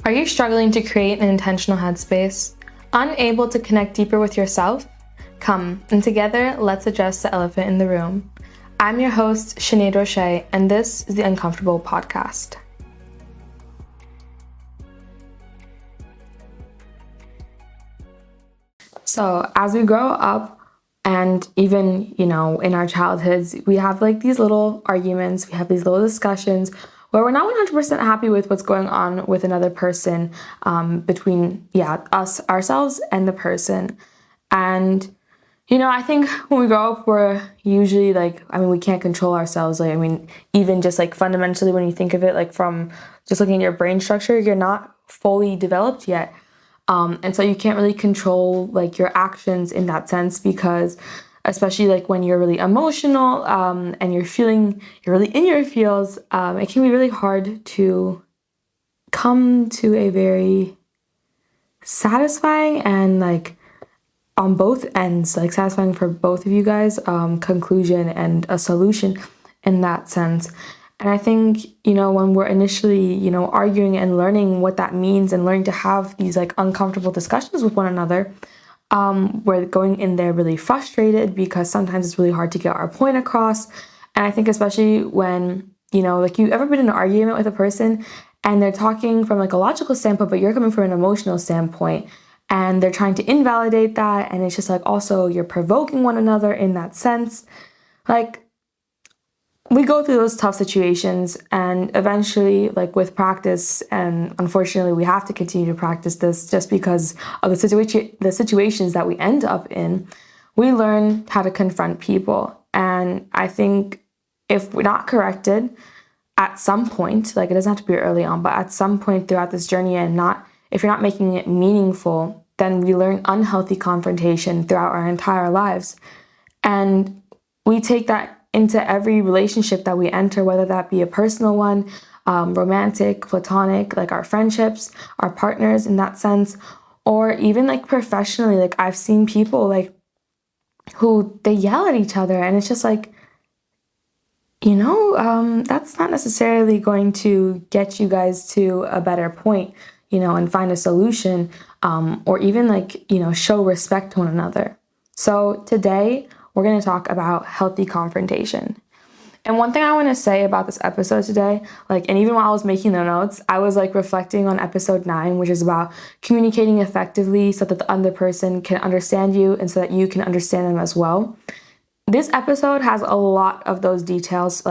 Are you struggling to create an intentional headspace? Unable to connect deeper with yourself? Come, and together, let's address the elephant in the room. I'm your host, Sinead Roche, and this is the Uncomfortable Podcast. So, as we grow up, and even, in our childhoods, we have these little arguments, we have these little discussions where we're not 100% happy with what's going on with another person, between, ourselves and the person. And, I think when we grow up, we're usually we can't control ourselves. Even just fundamentally, when you think of it, from just looking at your brain structure, you're not fully developed yet. And so you can't really control your actions in that sense, because especially when you're really emotional, and you're really in your feels, it can be really hard to come to a very satisfying and on both ends, satisfying for both of you guys, conclusion and a solution in that sense. And I think, when we're initially, arguing and learning what that means and learning to have these uncomfortable discussions with one another, we're going in there really frustrated because sometimes it's really hard to get our point across. And I think especially when, you've ever been in an argument with a person and they're talking from a logical standpoint, but you're coming from an emotional standpoint, and they're trying to invalidate that. And it's just also you're provoking one another in that sense. We go through those tough situations, and eventually, with practice, and unfortunately we have to continue to practice this just because of the situations that we end up in, we learn how to confront people. And I think if we're not corrected at some point, it doesn't have to be early on, but at some point throughout this journey, and if you're not making it meaningful, then we learn unhealthy confrontation throughout our entire lives. And we take that into every relationship that we enter, whether that be a personal one, romantic, platonic, our friendships, our partners in that sense, or even professionally. I've seen people who they yell at each other, and it's just that's not necessarily going to get you guys to a better point, and find a solution, or even show respect to one another. So today, we're going to talk about healthy confrontation. And one thing I want to say about this episode today, and even while I was making the notes, I was reflecting on episode 9, which is about communicating effectively so that the other person can understand you and so that you can understand them as well. This episode has a lot of those details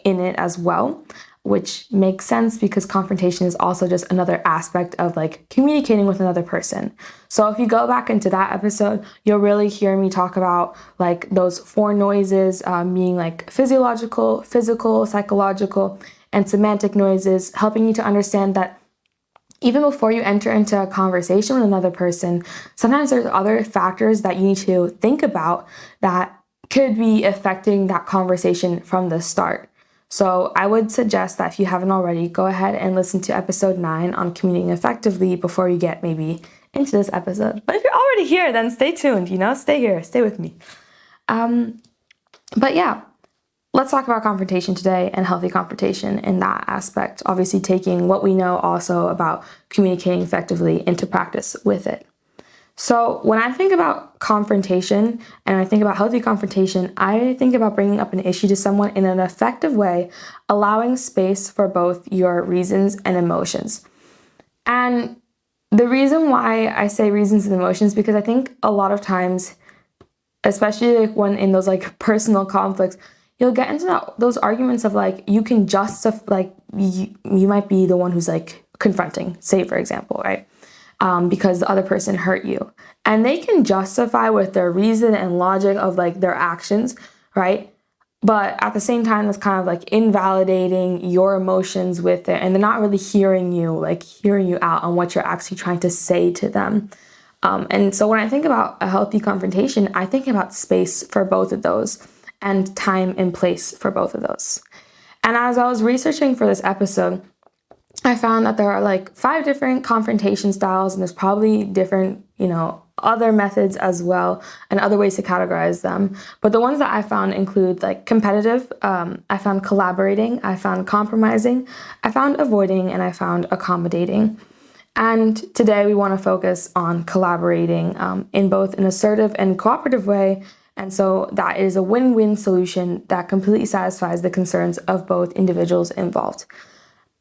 in it as well, which makes sense because confrontation is also just another aspect of communicating with another person. So if you go back into that episode, you'll really hear me talk about those 4 noises, being physiological, physical, psychological, and semantic noises, helping you to understand that even before you enter into a conversation with another person, sometimes there's other factors that you need to think about that could be affecting that conversation from the start. So I would suggest that if you haven't already, go ahead and listen to episode 9 on communicating effectively before you get maybe into this episode. But if you're already here, then stay tuned, stay here, stay with me. But yeah, let's talk about confrontation today and healthy confrontation in that aspect, obviously taking what we know also about communicating effectively into practice with it. So when I think about confrontation and I think about healthy confrontation, I think about bringing up an issue to someone in an effective way, allowing space for both your reasons and emotions. And the reason why I say reasons and emotions, because I think a lot of times, especially when in those personal conflicts, you'll get into those arguments of you can justify, you might be the one who's confronting, say for example, right? Because the other person hurt you. And they can justify with their reason and logic of their actions, right? But at the same time, that's kind of invalidating your emotions with it. And they're not really hearing you out on what you're actually trying to say to them. And so when I think about a healthy confrontation, I think about space for both of those and time and place for both of those. And as I was researching for this episode, I found that there are 5 different confrontation styles, and there's probably different, other methods as well and other ways to categorize them. But the ones that I found include competitive, I found collaborating, I found compromising, I found avoiding, and I found accommodating. And today we want to focus on collaborating in both an assertive and cooperative way. And so that is a win-win solution that completely satisfies the concerns of both individuals involved.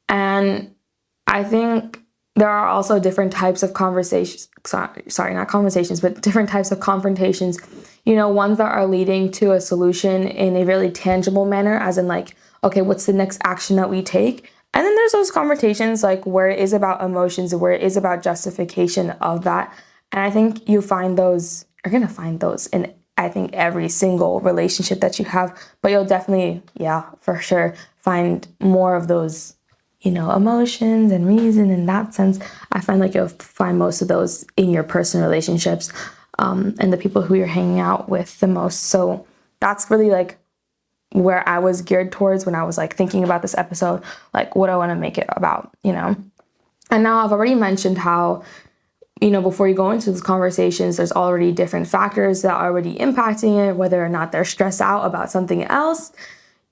And I think there are also different types of conversations, sorry, not conversations, but different types of confrontations, ones that are leading to a solution in a really tangible manner, as in like, okay, what's the next action that we take? And then there's those confrontations like where it is about emotions, where it is about justification of that. And I think you're going to find those in, I think, every single relationship that you have, but you'll definitely, for sure, find more of those emotions and reason in that sense. I find like you'll find most of those in your personal relationships and the people who you're hanging out with the most. So that's really like where I was geared towards when I was like thinking about this episode, like what I want to make it about, And now I've already mentioned how, before you go into these conversations, there's already different factors that are already impacting it, whether or not they're stressed out about something else.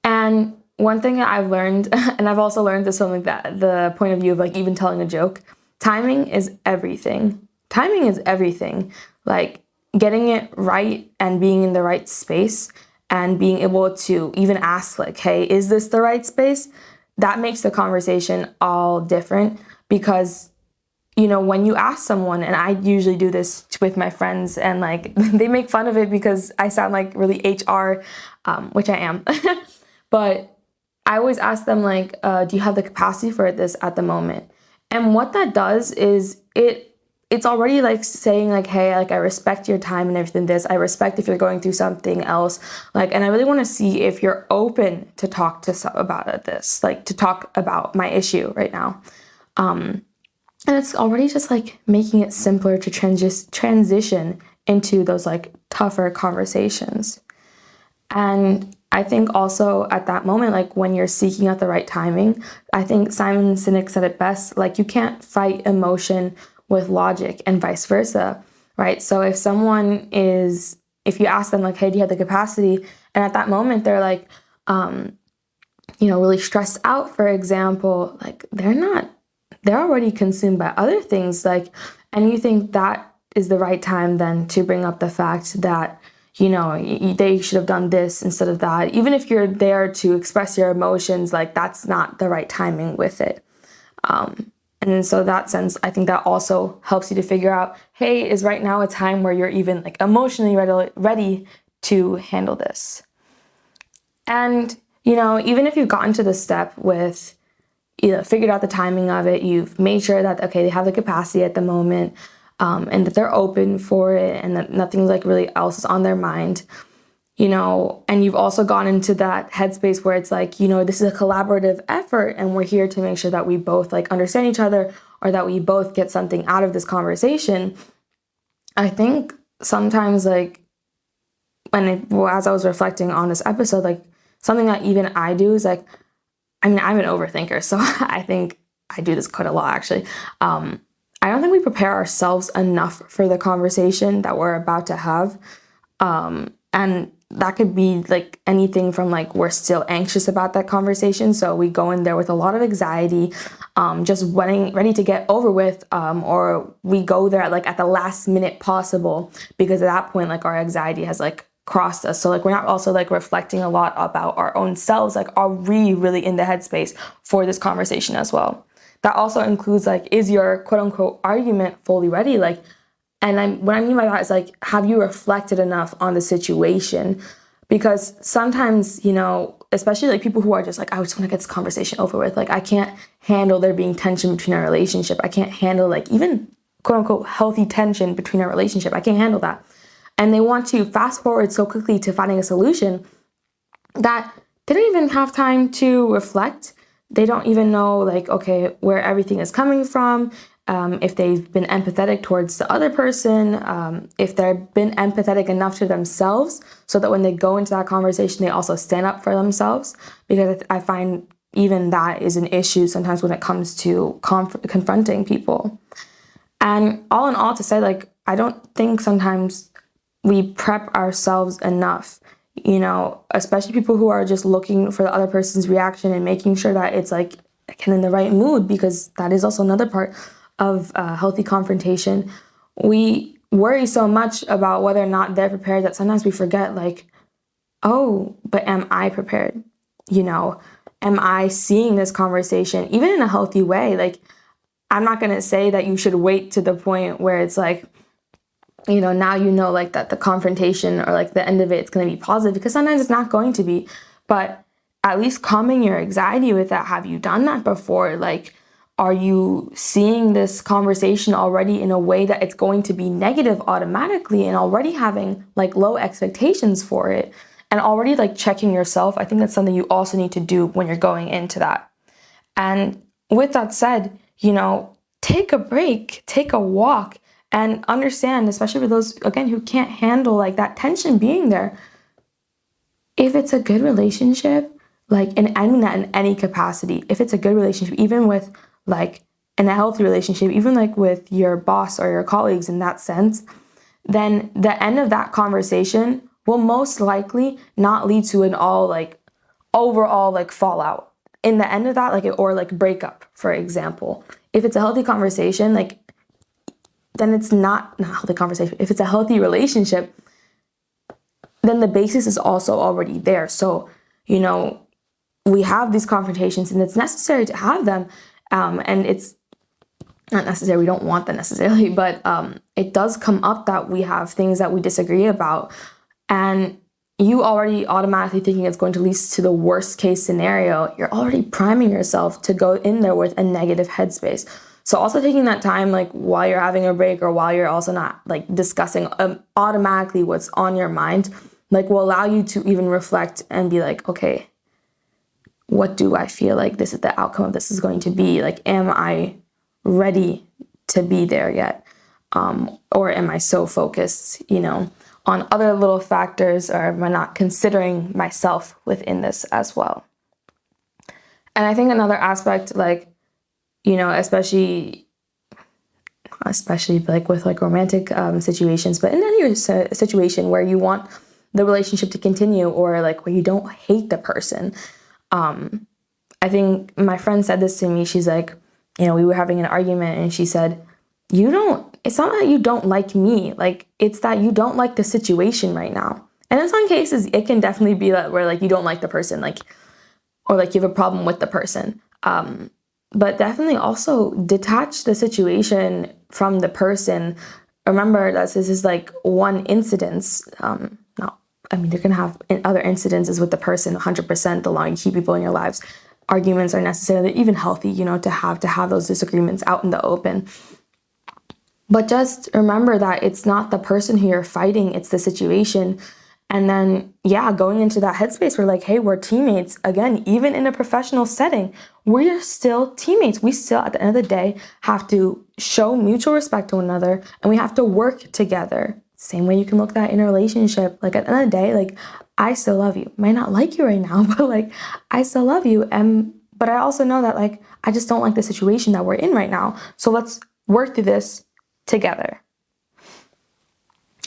And one thing that I've learned, and I've also learned this from like the point of view of like even telling a joke, timing is everything. Timing is everything. Like getting it right and being in the right space and being able to even ask like, hey, is this the right space? That makes the conversation all different because, when you ask someone, and I usually do this with my friends and like they make fun of it because I sound like really HR, which I am. But I always ask them like, do you have the capacity for this at the moment? And what that does is it's already like saying like, hey, like I respect your time and everything this. I respect if you're going through something else. Like, and I really want to see if you're open to talk about this, like to talk about my issue right now. And it's already just like making it simpler to transition into those like tougher conversations. And I think also at that moment, like when you're seeking out the right timing, I think Simon Sinek said it best, like you can't fight emotion with logic and vice versa, right? So if you ask them like, hey, do you have the capacity? And at that moment, they're like, really stressed out, for example, like they're already consumed by other things, like, and you think that is the right time then to bring up the fact that they should have done this instead of that. Even if you're there to express your emotions, like that's not the right timing with it. And in so that sense, I think that also helps you to figure out, hey, is right now a time where you're even like emotionally ready to handle this? And, even if you've gotten to the step with, figured out the timing of it, you've made sure that, okay, they have the capacity at the moment, and that they're open for it and that nothing like really else is on their mind, and you've also gone into that headspace where it's like, this is a collaborative effort and we're here to make sure that we both like understand each other or that we both get something out of this conversation. I think sometimes like as I was reflecting on this episode, like something that even I do is like, I'm an overthinker, so I think I do this quite a lot actually. I don't think we prepare ourselves enough for the conversation that we're about to have. And that could be like anything from like we're still anxious about that conversation, so we go in there with a lot of anxiety, just ready to get over with, or we go there at the last minute possible because at that point like our anxiety has like crossed us. So like we're not also like reflecting a lot about our own selves. Like, are we really in the headspace for this conversation as well? That also includes like, is your quote unquote argument fully ready? Like, and what I mean by that is like, have you reflected enough on the situation? Because sometimes, especially like people who are just like, I just want to get this conversation over with. Like, I can't handle there being tension between our relationship. I can't handle like even quote unquote healthy tension between our relationship. I can't handle that. And they want to fast forward so quickly to finding a solution that they don't even have time to reflect. They don't even know like, okay, where everything is coming from. If they've been empathetic towards the other person, if they've been empathetic enough to themselves so that when they go into that conversation, they also stand up for themselves. Because I find even that is an issue sometimes when it comes to confronting people. And all in all, to say, like, I don't think sometimes we prep ourselves enough, especially people who are just looking for the other person's reaction and making sure that it's like, again, in the right mood, because that is also another part of healthy confrontation, we worry so much about whether or not they're prepared that sometimes we forget, like, oh, but am I prepared? Am I seeing this conversation even in a healthy way? Like, I'm not going to say that you should wait to the point where it's like, now like that the confrontation or like the end of it's going to be positive, because sometimes it's not going to be. But at least calming your anxiety with that. Have you done that before? Like, are you seeing this conversation already in a way that it's going to be negative automatically, and already having like low expectations for it, and already like checking yourself? I think that's something you also need to do when you're going into that. And with that said, take a break, take a walk, and understand, especially for those, again, who can't handle like that tension being there. If it's a good relationship, like, and I mean that in any capacity, if it's a good relationship, even with like in a healthy relationship, even like with your boss or your colleagues in that sense, then the end of that conversation will most likely not lead to an overall like fallout. In the end of that, or breakup, for example. If it's a healthy conversation, then it's not a healthy conversation. If it's a healthy relationship, then the basis is also already there. So, we have these confrontations, and it's necessary to have them. And it's not necessary, we don't want them necessarily, but it does come up that we have things that we disagree about. And you already automatically thinking it's going to lead to the worst case scenario, you're already priming yourself to go in there with a negative headspace. So also taking that time, like while you're having a break, or while you're also not like discussing automatically what's on your mind, like will allow you to even reflect and be like, okay, what do I feel like this is the outcome of this is going to be? Like, am I ready to be there yet? Or am I so focused, on other little factors, or am I not considering myself within this as well? And I think another aspect, especially like with like romantic situations, but in any situation where you want the relationship to continue, or like where you don't hate the person. I think my friend said this to me. She's like, we were having an argument, and she said, it's not that you don't like me. Like, it's that you don't like the situation right now. And in some cases, it can definitely be that where like you don't like the person, like, or like you have a problem with the person. But definitely also detach the situation from the person. Remember that this is like one incident. You're going to have other incidences with the person 100% the longer you keep people in your lives. Arguments are necessarily even healthy, to have those disagreements out in the open. But just remember that it's not the person who you're fighting, it's the situation. And then, going into that headspace, we're like, hey, we're teammates. Again, even in a professional setting, we're still teammates. We still, at the end of the day, have to show mutual respect to one another, and we have to work together. Same way you can look at that in a relationship. Like, at the end of the day, like, I still love you. Might not like you right now, but like, I still love you. But I also know that like, I just don't like the situation that we're in right now. So let's work through this together.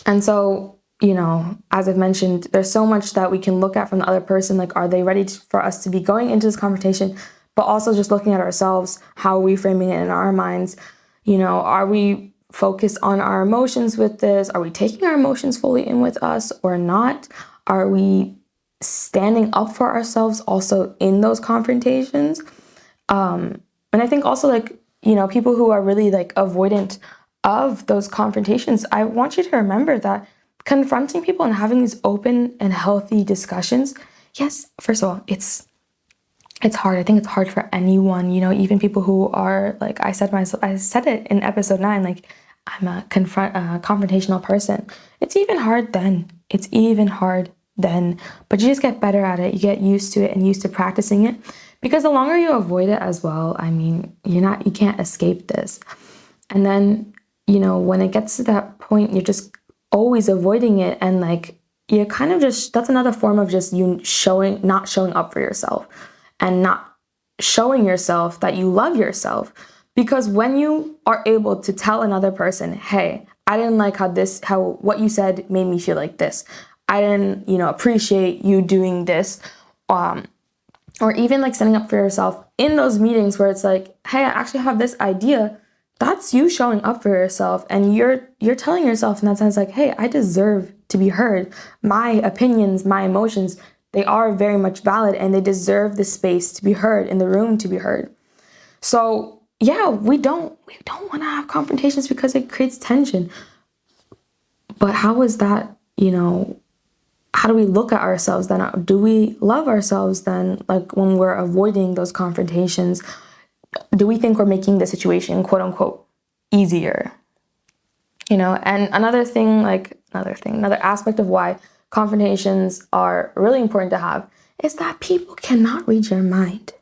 And so, as I've mentioned, there's so much that we can look at from the other person. Like, are they ready for us to be going into this confrontation? But also just looking at ourselves, how are we framing it in our minds? Are we focused on our emotions with this? Are we taking our emotions fully in with us or not? Are we standing up for ourselves also in those confrontations? And I think also like, people who are really like avoidant of those confrontations, I want you to remember that confronting people and having these open and healthy discussions, yes, first of all, it's hard. I think it's hard for anyone, even people who are like, I said it in episode 9, like I'm a confrontational person. It's even hard then. But you just get better at it. You get used to it and used to practicing it, because the longer you avoid it as well, you can't escape this. And then, when it gets to that point, you're just always avoiding it. And like, you're kind of just, that's another form of just you not showing up for yourself, and not showing yourself that you love yourself. Because when you are able to tell another person, hey, I didn't like how what you said made me feel like this. I didn't, appreciate you doing this. Or even like standing up for yourself in those meetings where it's like, hey, I actually have this idea. that's you showing up for yourself, and you're telling yourself in that sense, like, hey, I deserve to be heard. My opinions, my emotions, they are very much valid, and they deserve the space to be heard, in the room to be heard. So yeah, we don't want to have confrontations because it creates tension. But how is that, how do we look at ourselves then? Do we love ourselves then? Like, when we're avoiding those confrontations, do we think we're making the situation, quote unquote, easier? And another aspect of why confrontations are really important to have is that people cannot read your mind.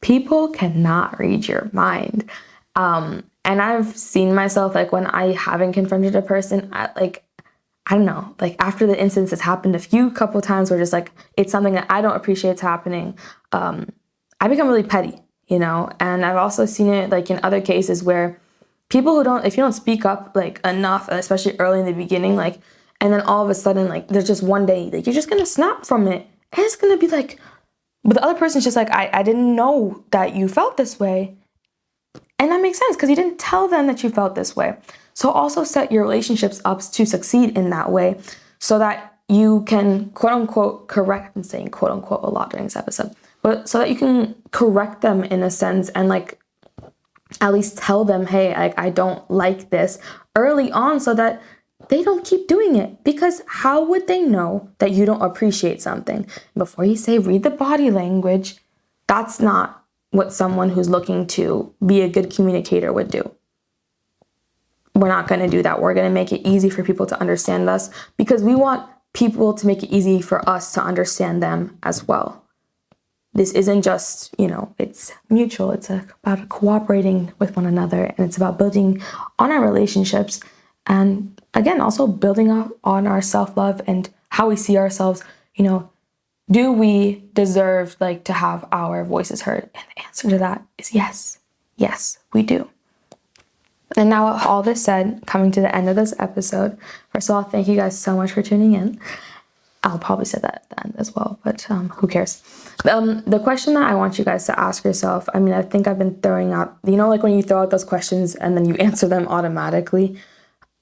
People cannot read your mind. And I've seen myself, like, when I haven't confronted a person, I don't know, like, after the incidents has happened a couple times where just like, it's something that I don't appreciate it's happening, I become really petty, and I've also seen it like in other cases where people if you don't speak up like enough, especially early in the beginning, like, and then all of a sudden, like, there's just one day, like, you're just gonna snap from it, and it's gonna be like, but the other person's just like, I didn't know that you felt this way. And that makes sense because you didn't tell them that you felt this way. So also set your relationships up to succeed in that way so that you can, quote unquote, correct. I've been saying quote unquote a lot during this episode, but so that you can correct them in a sense and, like, at least tell them, hey, I don't like this early on so that they don't keep doing it. Because how would they know that you don't appreciate something? Before you say read the body language, that's not what someone who's looking to be a good communicator would do. We're not going to do that. We're going to make it easy for people to understand us because we want people to make it easy for us to understand them as well. This isn't just, it's mutual. It's about cooperating with one another, and it's about building on our relationships. And again, also building up on our self-love and how we see ourselves. Do we deserve, like, to have our voices heard? And the answer to that is yes. Yes, we do. And now, with all this said, coming to the end of this episode, first of all, thank you guys so much for tuning in. I'll probably say that at the end as well, but who cares? The question that I want you guys to ask yourself, I think I've been throwing out, like when you throw out those questions and then you answer them automatically,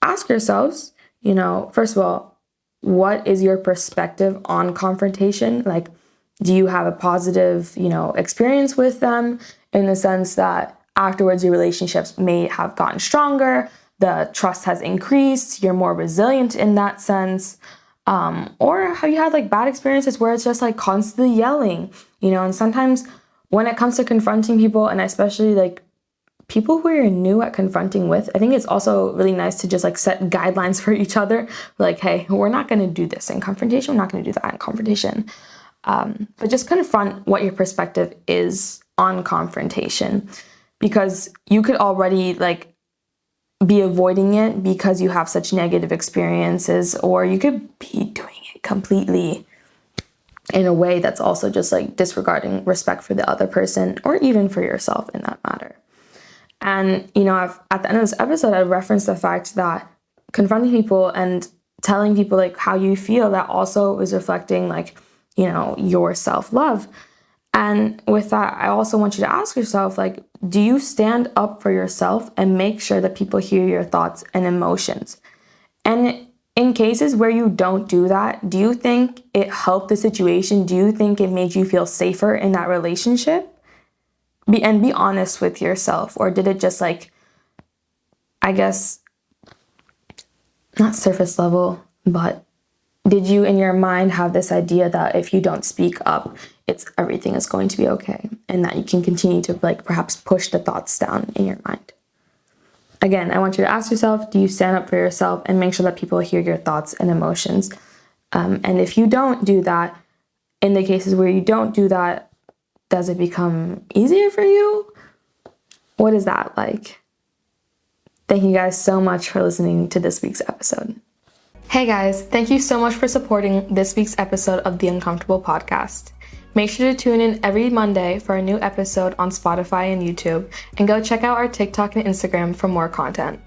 ask yourselves, first of all, what is your perspective on confrontation? Like, do you have a positive, experience with them in the sense that afterwards your relationships may have gotten stronger, the trust has increased, you're more resilient in that sense? Or have you had like bad experiences where it's just like constantly yelling, and sometimes when it comes to confronting people, and especially like people who you're new at confronting with, I think it's also really nice to just like set guidelines for each other. Like, hey, we're not going to do this in confrontation. We're not going to do that in confrontation. But just confront what your perspective is on confrontation, because you could already like be avoiding it because you have such negative experiences, or you could be doing it completely in a way that's also just like disregarding respect for the other person or even for yourself in that matter. And, at the end of this episode, I referenced the fact that confronting people and telling people like how you feel, that also is reflecting like, your self-love. And with that, I also want you to ask yourself, like, do you stand up for yourself and make sure that people hear your thoughts and emotions? And in cases where you don't do that, do you think it helped the situation? Do you think it made you feel safer in that relationship? Be honest with yourself. Or did it just like, I guess, not surface level, but did you in your mind have this idea that if you don't speak up, everything is going to be okay, and that you can continue to like perhaps push the thoughts down in your mind? Again, I want you to ask yourself, do you stand up for yourself and make sure that people hear your thoughts and emotions? And if you don't do that, in the cases where you don't do that, does it become easier for you? What is that like? Thank you guys so much for listening to this week's episode. Hey guys, thank you so much for supporting this week's episode of the Uncomfortable Podcast. Make sure to tune in every Monday for a new episode on Spotify and YouTube, and go check out our TikTok and Instagram for more content.